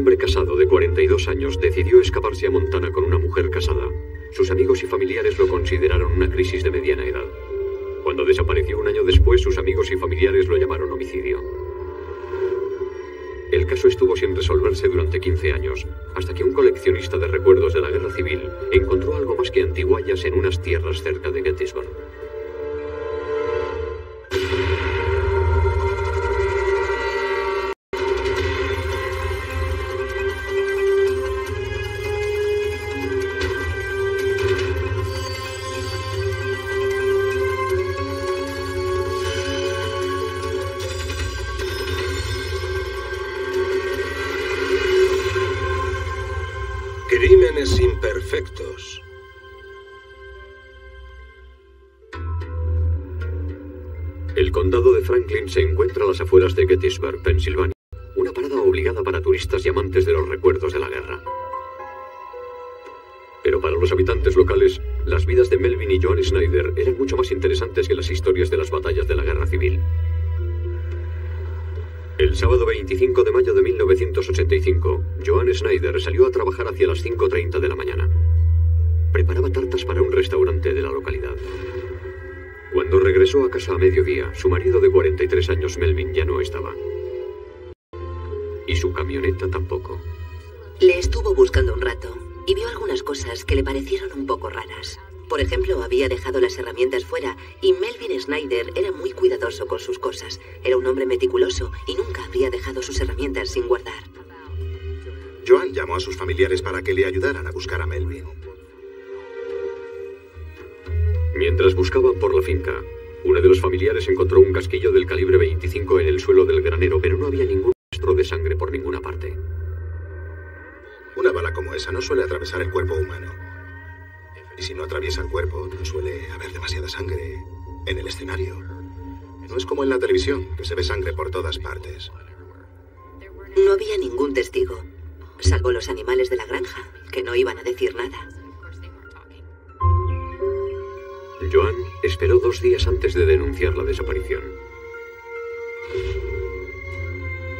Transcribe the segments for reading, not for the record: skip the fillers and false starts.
hombre casado de 42 años decidió escaparse a Montana con una mujer casada. Sus amigos y familiares lo consideraron una crisis de mediana edad. Cuando desapareció un año después, sus amigos y familiares lo llamaron homicidio. El caso estuvo sin resolverse durante 15 años, hasta que un coleccionista de recuerdos de la Guerra Civil encontró algo más que antiguallas en unas tierras cerca de Gettysburg. Crímenes imperfectos. El condado de Franklin se encuentra a las afueras de Gettysburg, Pensilvania, una parada obligada para turistas y amantes de los recuerdos de la guerra. Pero para los habitantes locales, las vidas de Melvin y Joan Snyder eran mucho más interesantes que las historias de las batallas de la Guerra Civil. El sábado 25 de mayo de 1985, Joan Snyder salió a trabajar hacia las 5:30 de la mañana. Preparaba tartas para un restaurante de la localidad. Cuando regresó a casa a mediodía, su marido de 43 años, Melvin, ya no estaba. Y su camioneta tampoco. Le estuvo buscando un rato y vio algunas cosas que le parecieron un poco raras. Por ejemplo, había dejado las herramientas fuera y Melvin Snyder era muy cuidadoso con sus cosas. Era un hombre meticuloso y nunca habría dejado sus herramientas sin guardar. Joan llamó a sus familiares para que le ayudaran a buscar a Melvin. Mientras buscaban por la finca, uno de los familiares encontró un casquillo del calibre 25 en el suelo del granero, pero no había ningún rastro de sangre por ninguna parte. Una bala como esa no suele atravesar el cuerpo humano. Y si no atraviesa el cuerpo, no suele haber demasiada sangre en el escenario. No es como en la televisión, que se ve sangre por todas partes. No había ningún testigo, salvo los animales de la granja, que no iban a decir nada. Joan esperó 2 días antes de denunciar la desaparición.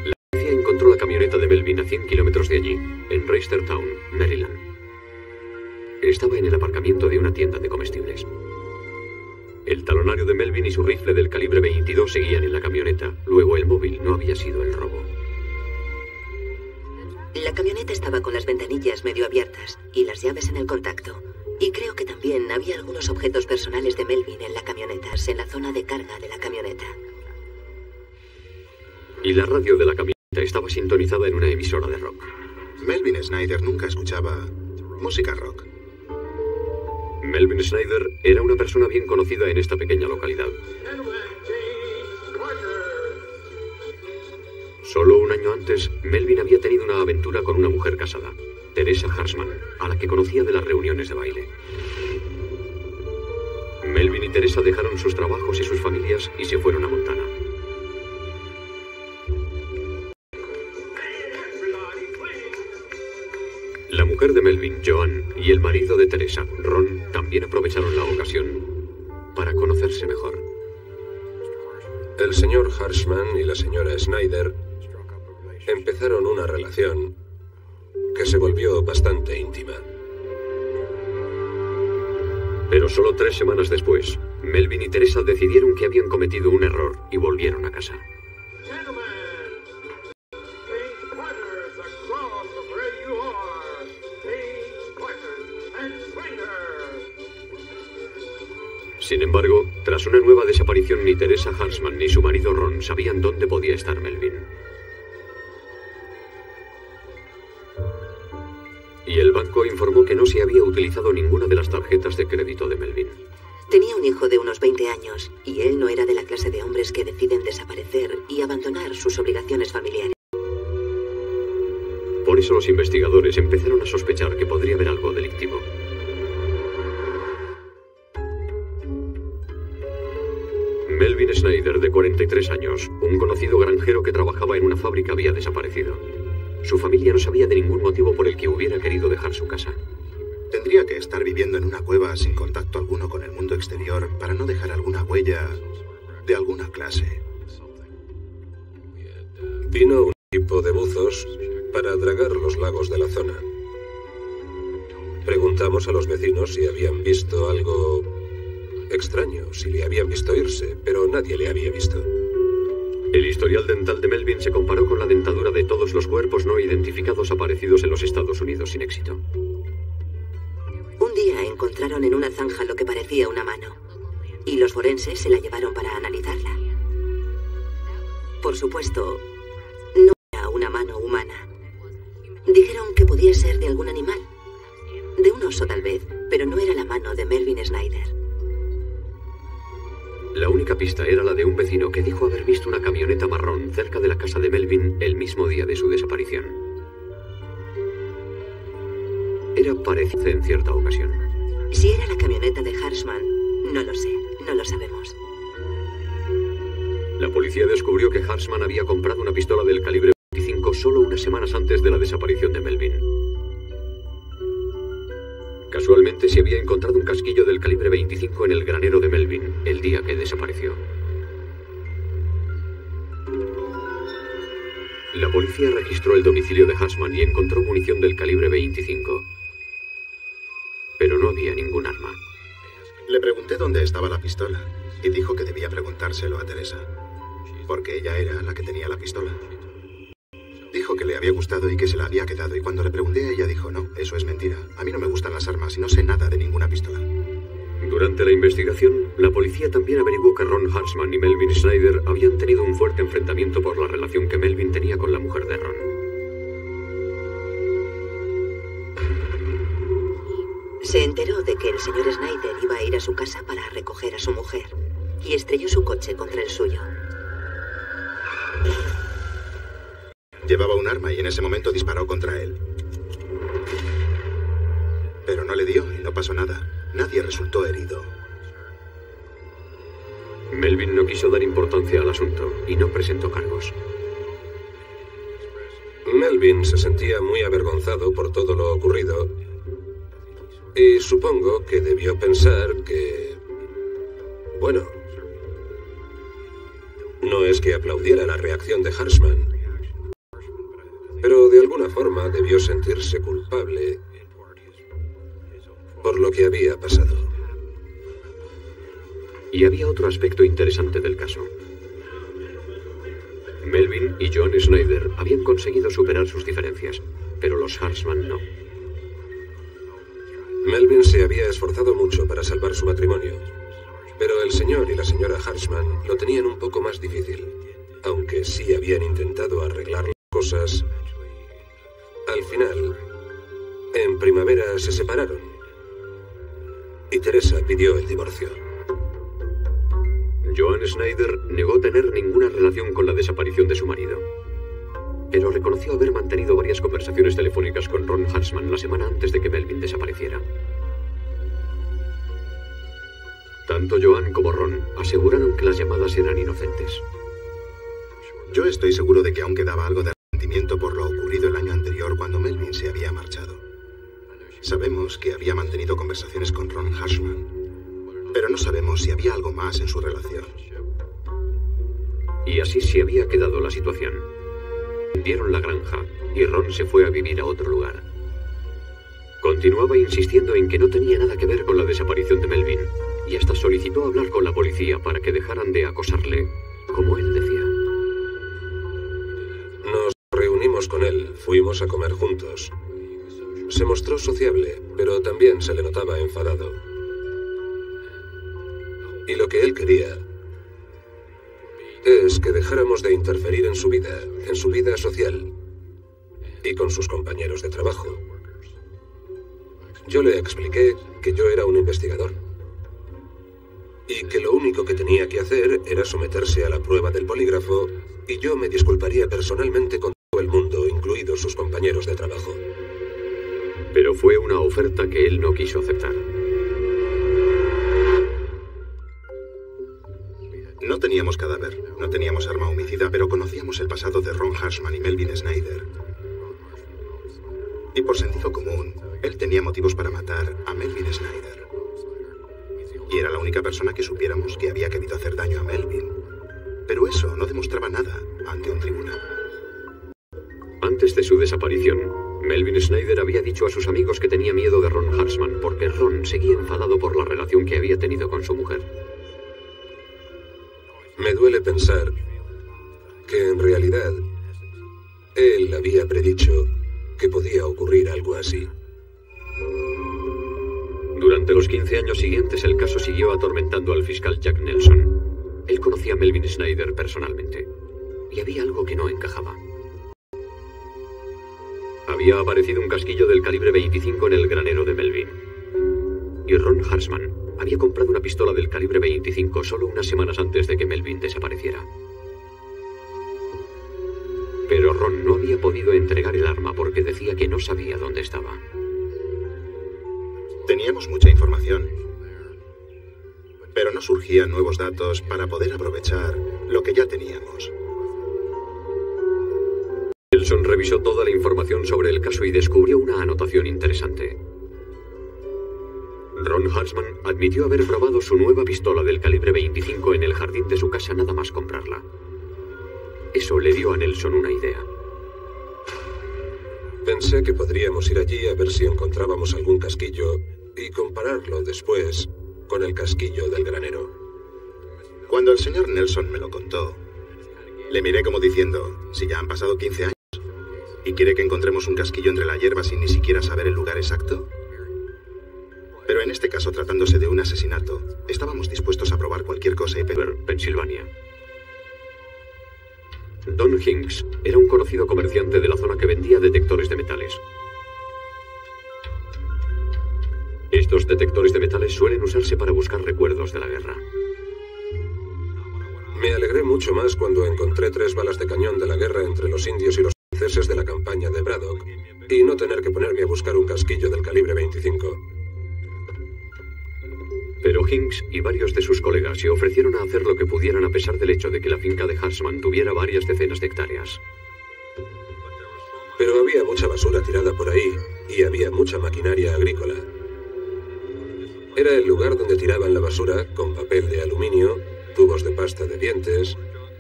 La policía encontró la camioneta de Melvin a 100 kilómetros de allí, en Reisterstown, Maryland. Estaba en el aparcamiento de una tienda de comestibles. El talonario de Melvin y su rifle del calibre 22 seguían en la camioneta. Luego el móvil no había sido el robo. La camioneta estaba con las ventanillas medio abiertas y las llaves en el contacto. Y creo que también había algunos objetos personales de Melvin en la camioneta, en la zona de carga de la camioneta. Y la radio de la camioneta estaba sintonizada en una emisora de rock. Melvin Snyder nunca escuchaba música rock. Melvin Snyder era una persona bien conocida en esta pequeña localidad. Solo un año antes, Melvin había tenido una aventura con una mujer casada, Teresa Harshman, a la que conocía de las reuniones de baile. Melvin y Teresa dejaron sus trabajos y sus familias y se fueron a Montana. La mujer de Melvin, Joan, y el marido de Teresa, Ron, también aprovecharon la ocasión para conocerse mejor. El señor Harshman y la señora Snyder empezaron una relación que se volvió bastante íntima. Pero solo 3 semanas después, Melvin y Teresa decidieron que habían cometido un error y volvieron a casa. Sin embargo, tras una nueva desaparición, ni Teresa Harshman ni su marido Ron sabían dónde podía estar Melvin. Y el banco informó que no se había utilizado ninguna de las tarjetas de crédito de Melvin. Tenía un hijo de unos 20 años y él no era de la clase de hombres que deciden desaparecer y abandonar sus obligaciones familiares. Por eso los investigadores empezaron a sospechar que podría haber algo delictivo. Melvin Snyder, de 43 años, un conocido granjero que trabajaba en una fábrica, había desaparecido. Su familia no sabía de ningún motivo por el que hubiera querido dejar su casa. Tendría que estar viviendo en una cueva sin contacto alguno con el mundo exterior para no dejar alguna huella de alguna clase. Vino tipo de buzos para dragar los lagos de la zona. Preguntamos a los vecinos si habían visto algo extraño, si le habían visto irse, pero nadie le había visto. El historial dental de Melvin se comparó con la dentadura de todos los cuerpos no identificados aparecidos en los Estados Unidos sin éxito. Un día encontraron en una zanja lo que parecía una mano, y los forenses se la llevaron para analizarla. Por supuesto, no era una mano humana. Dijeron que podía ser de algún animal, de un oso tal vez, pero no era la mano de Melvin Snyder. La única pista era la de un vecino que dijo haber visto una camioneta marrón cerca de la casa de Melvin el mismo día de su desaparición. Era parecida en cierta ocasión. Si era la camioneta de Harshman, no lo sé, no lo sabemos. La policía descubrió que Harshman había comprado una pistola del calibre 25 solo unas semanas antes de la desaparición de Melvin. Casualmente se había encontrado un casquillo del calibre 25 en el granero de Melvin el día que desapareció. La policía registró el domicilio de Harshman y encontró munición del calibre 25. Pero no había ningún arma. Le pregunté dónde estaba la pistola y dijo que debía preguntárselo a Teresa, porque ella era la que tenía la pistola. Dijo que le había gustado y que se la había quedado, y cuando le pregunté, ella dijo, no, eso es mentira. A mí no me gustan las armas y no sé nada de ninguna pistola. Durante la investigación, la policía también averiguó que Ron Harshman y Melvin Snyder habían tenido un fuerte enfrentamiento por la relación que Melvin tenía con la mujer de Ron. Se enteró de que el señor Snyder iba a ir a su casa para recoger a su mujer y estrelló su coche contra el suyo. Llevaba un arma y en ese momento disparó contra él. Pero no le dio y no pasó nada. Nadie resultó herido. Melvin no quiso dar importancia al asunto y no presentó cargos. Melvin se sentía muy avergonzado por todo lo ocurrido y supongo que debió pensar que... Bueno, no es que aplaudiera la reacción de Harshman, pero de alguna forma debió sentirse culpable por lo que había pasado. Y había otro aspecto interesante del caso. Melvin y Joan Snyder habían conseguido superar sus diferencias, pero los Harshman no. Melvin se había esforzado mucho para salvar su matrimonio, pero el señor y la señora Harshman lo tenían un poco más difícil, aunque sí habían intentado arreglar las cosas. Al final, en primavera se separaron y Teresa pidió el divorcio. Joan Snyder negó tener ninguna relación con la desaparición de su marido, pero reconoció haber mantenido varias conversaciones telefónicas con Ron Harshman la semana antes de que Melvin desapareciera. Tanto Joan como Ron aseguraron que las llamadas eran inocentes. Yo estoy seguro de que aún quedaba algo de arrepentimiento por lo ocurrido el año anterior cuando Melvin se había marchado. Sabemos que había mantenido conversaciones con Ron Harshman, pero no sabemos si había algo más en su relación. Y así se había quedado la situación. Vendieron la granja y Ron se fue a vivir a otro lugar. Continuaba insistiendo en que no tenía nada que ver con la desaparición de Melvin y hasta solicitó hablar con la policía para que dejaran de acosarle, como él decía. Nos reunimos con él, fuimos a comer juntos. Se mostró sociable, pero también se le notaba enfadado. Y lo que él quería es que dejáramos de interferir en su vida social y con sus compañeros de trabajo. Yo le expliqué que yo era un investigador y que lo único que tenía que hacer era someterse a la prueba del polígrafo y yo me disculparía personalmente con todo el mundo, incluidos sus compañeros de trabajo. Pero fue una oferta que él no quiso aceptar. No teníamos cadáver, no teníamos arma homicida, pero conocíamos el pasado de Ron Harshman y Melvin Snyder. Y por sentido común, él tenía motivos para matar a Melvin Snyder. Y era la única persona que supiéramos que había querido hacer daño a Melvin. Pero eso no demostraba nada ante un tribunal. Antes de su desaparición, Melvin Snyder había dicho a sus amigos que tenía miedo de Ron Hartman porque Ron seguía enfadado por la relación que había tenido con su mujer. Me duele pensar que en realidad él había predicho que podía ocurrir algo así. Durante los 15 años siguientes, el caso siguió atormentando al fiscal Jack Nelson. Él conocía a Melvin Snyder personalmente, y había algo que no encajaba. Había aparecido un casquillo del calibre 25 en el granero de Melvin. Y Ron Hartman había comprado una pistola del calibre 25 solo unas semanas antes de que Melvin desapareciera. Pero Ron no había podido entregar el arma porque decía que no sabía dónde estaba. Teníamos mucha información, pero no surgían nuevos datos para poder aprovechar lo que ya teníamos. Nelson revisó toda la información sobre el caso y descubrió una anotación interesante. Ron Hartman admitió haber probado su nueva pistola del calibre 25 en el jardín de su casa nada más comprarla. Eso le dio a Nelson una idea. Pensé que podríamos ir allí a ver si encontrábamos algún casquillo y compararlo después con el casquillo del granero. Cuando el señor Nelson me lo contó, le miré como diciendo, si ya han pasado 15 años y quiere que encontremos un casquillo entre la hierba sin ni siquiera saber el lugar exacto. Pero en este caso, tratándose de un asesinato, estábamos dispuestos a probar cualquier cosa y Pensilvania. Don Hinks era un conocido comerciante de la zona que vendía detectores de metales. Estos detectores de metales suelen usarse para buscar recuerdos de la guerra. Me alegré mucho más cuando encontré 3 balas de cañón de la guerra entre los indios y los franceses de la campaña de Braddock y no tener que ponerme a buscar un casquillo del calibre 25. Pero Hinks y varios de sus colegas se ofrecieron a hacer lo que pudieran a pesar del hecho de que la finca de Hartman tuviera varias decenas de hectáreas. Pero había mucha basura tirada por ahí y había mucha maquinaria agrícola. Era el lugar donde tiraban la basura con papel de aluminio, tubos de pasta de dientes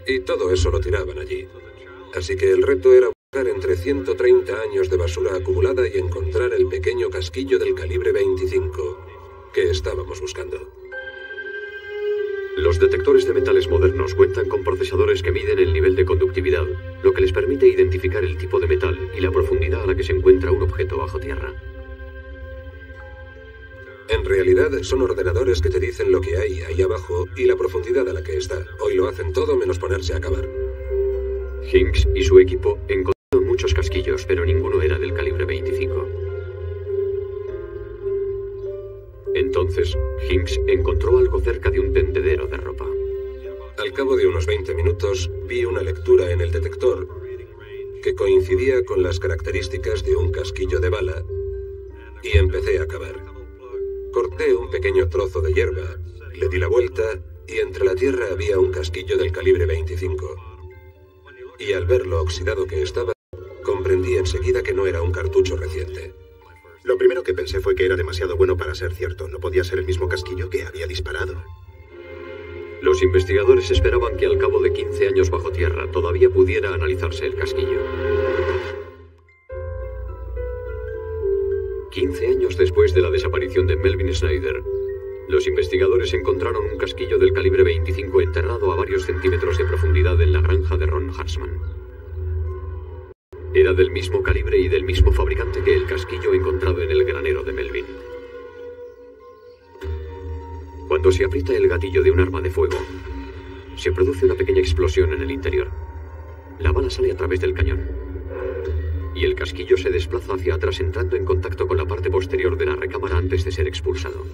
y todo eso lo tiraban allí. Así que el reto era buscar entre 130 años de basura acumulada y encontrar el pequeño casquillo del calibre 25 que estábamos buscando. Los detectores de metales modernos cuentan con procesadores que miden el nivel de conductividad, lo que les permite identificar el tipo de metal y la profundidad a la que se encuentra un objeto bajo tierra. En realidad son ordenadores que te dicen lo que hay ahí abajo y la profundidad a la que está. Hoy lo hacen todo menos ponerse a cavar. Hinks y su equipo encontraron muchos casquillos, pero ninguno era del calibre 25. Entonces, Hinks encontró algo cerca de un tendedero de ropa. Al cabo de unos 20 minutos, vi una lectura en el detector que coincidía con las características de un casquillo de bala y empecé a cavar. Corté un pequeño trozo de hierba, le di la vuelta y entre la tierra había un casquillo del calibre 25. Y al ver lo oxidado que estaba, comprendí enseguida que no era un cartucho reciente. Lo primero que pensé fue que era demasiado bueno para ser cierto. No podía ser el mismo casquillo que había disparado. Los investigadores esperaban que al cabo de 15 años bajo tierra todavía pudiera analizarse el casquillo. 15 años después de la desaparición de Melvin Snyder, los investigadores encontraron un casquillo del calibre 25 enterrado a varios centímetros de profundidad en la granja de Ron Hartman. Era del mismo calibre y del mismo fabricante que el casquillo encontrado en el granero de Melvin. Cuando se aprieta el gatillo de un arma de fuego, se produce una pequeña explosión en el interior. La bala sale a través del cañón y el casquillo se desplaza hacia atrás entrando en contacto con la parte posterior de la recámara antes de ser expulsado.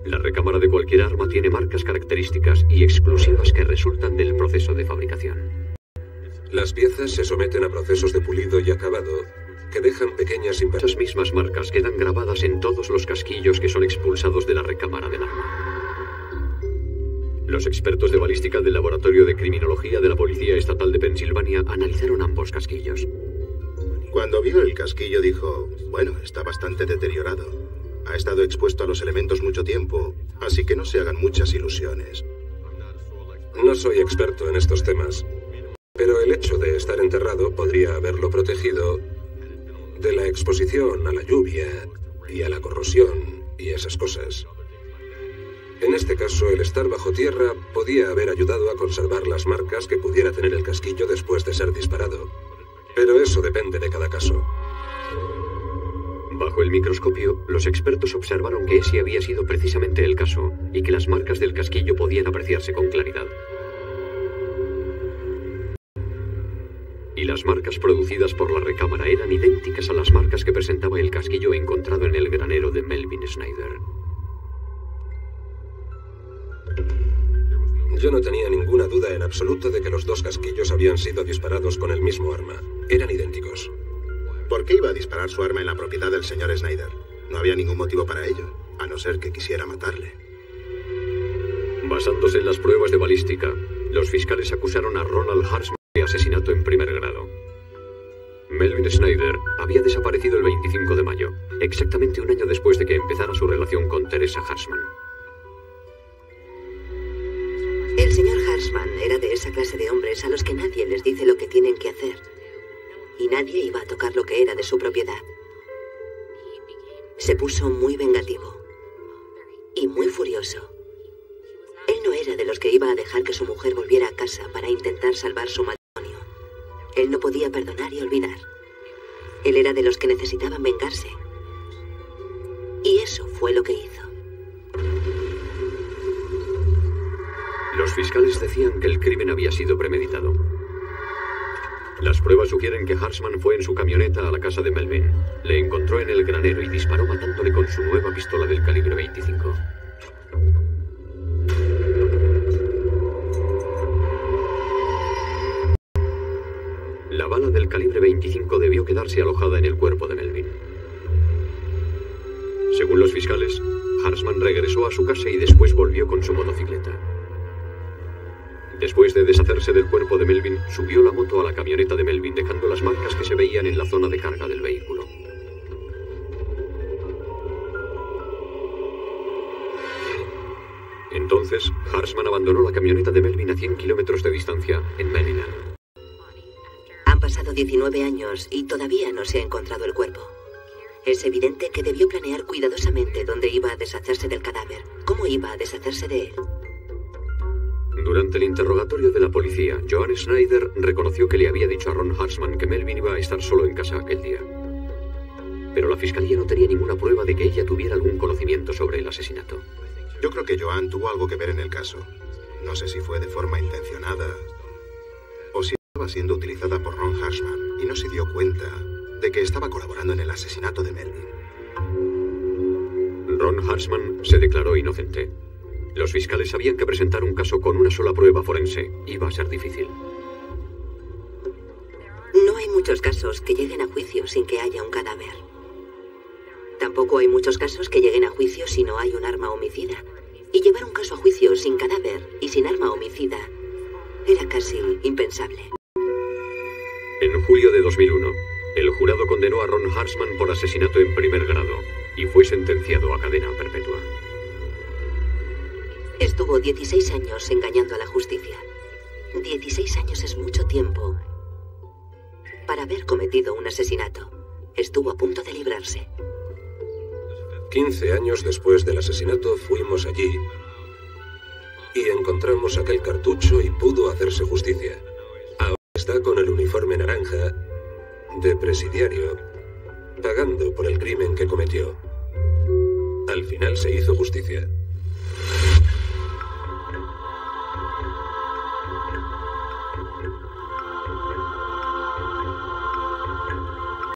La recámara de cualquier arma tiene marcas características y exclusivas que resultan del proceso de fabricación. Las piezas se someten a procesos de pulido y acabado que dejan pequeñas impresiones. Esas mismas marcas quedan grabadas en todos los casquillos que son expulsados de la recámara del arma. Los expertos de balística del Laboratorio de Criminología de la Policía Estatal de Pensilvania analizaron ambos casquillos. Cuando vio el casquillo dijo, bueno, está bastante deteriorado. Ha estado expuesto a los elementos mucho tiempo, así que no se hagan muchas ilusiones. No soy experto en estos temas, pero el hecho de estar enterrado podría haberlo protegido de la exposición a la lluvia y a la corrosión y esas cosas. En este caso, el estar bajo tierra podía haber ayudado a conservar las marcas que pudiera tener el casquillo después de ser disparado. Pero eso depende de cada caso. Bajo el microscopio, los expertos observaron que ese había sido precisamente el caso y que las marcas del casquillo podían apreciarse con claridad. Y las marcas producidas por la recámara eran idénticas a las marcas que presentaba el casquillo encontrado en el granero de Melvin Snyder. Yo no tenía ninguna duda en absoluto de que los dos casquillos habían sido disparados con el mismo arma. Eran idénticos. ¿Por qué iba a disparar su arma en la propiedad del señor Snyder? No había ningún motivo para ello, a no ser que quisiera matarle. Basándose en las pruebas de balística, los fiscales acusaron a Ronald Harshman de asesinato en primer grado. Melvin Snyder había desaparecido el 25 de mayo, exactamente un año después de que empezara su relación con Teresa Harshman. El señor Harshman era de esa clase de hombres a los que nadie les dice lo que tienen que hacer. Y nadie iba a tocar lo que era de su propiedad. Se puso muy vengativo. Y muy furioso. Él no era de los que iba a dejar que su mujer volviera a casa para intentar salvar su matrimonio. Él no podía perdonar y olvidar. Él era de los que necesitaban vengarse. Y eso fue lo que hizo. Los fiscales decían que el crimen había sido premeditado. Las pruebas sugieren que Harshman fue en su camioneta a la casa de Melvin. Le encontró en el granero y disparó matándole con su nueva pistola del calibre 25. La bala del calibre 25 debió quedarse alojada en el cuerpo de Melvin. Según los fiscales, Harshman regresó a su casa y después volvió con su motocicleta. Después de deshacerse del cuerpo de Melvin, subió la moto a la camioneta de Melvin, dejando las marcas que se veían en la zona de carga del vehículo. Entonces, Harshman abandonó la camioneta de Melvin a 100 kilómetros de distancia, en Maryland. Han pasado 19 años y todavía no se ha encontrado el cuerpo. Es evidente que debió planear cuidadosamente dónde iba a deshacerse del cadáver, cómo iba a deshacerse de él. Durante el interrogatorio de la policía, Joan Snyder reconoció que le había dicho a Ron Harshman que Melvin iba a estar solo en casa aquel día. Pero la fiscalía no tenía ninguna prueba de que ella tuviera algún conocimiento sobre el asesinato. Yo creo que Joan tuvo algo que ver en el caso. No sé si fue de forma intencionada o si estaba siendo utilizada por Ron Harshman y no se dio cuenta de que estaba colaborando en el asesinato de Melvin. Ron Harshman se declaró inocente. Los fiscales sabían que presentar un caso con una sola prueba forense iba a ser difícil. No hay muchos casos que lleguen a juicio sin que haya un cadáver. Tampoco hay muchos casos que lleguen a juicio si no hay un arma homicida. Y llevar un caso a juicio sin cadáver y sin arma homicida era casi impensable. En julio de 2001, el jurado condenó a Ron Harshman por asesinato en primer grado y fue sentenciado a cadena perpetua. Estuvo 16 años engañando a la justicia. 16 años es mucho tiempo para haber cometido un asesinato. Estuvo a punto de librarse. 15 años después del asesinato fuimos allí y encontramos aquel cartucho y pudo hacerse justicia. Ahora está con el uniforme naranja de presidiario, pagando por el crimen que cometió. Al final se hizo justicia.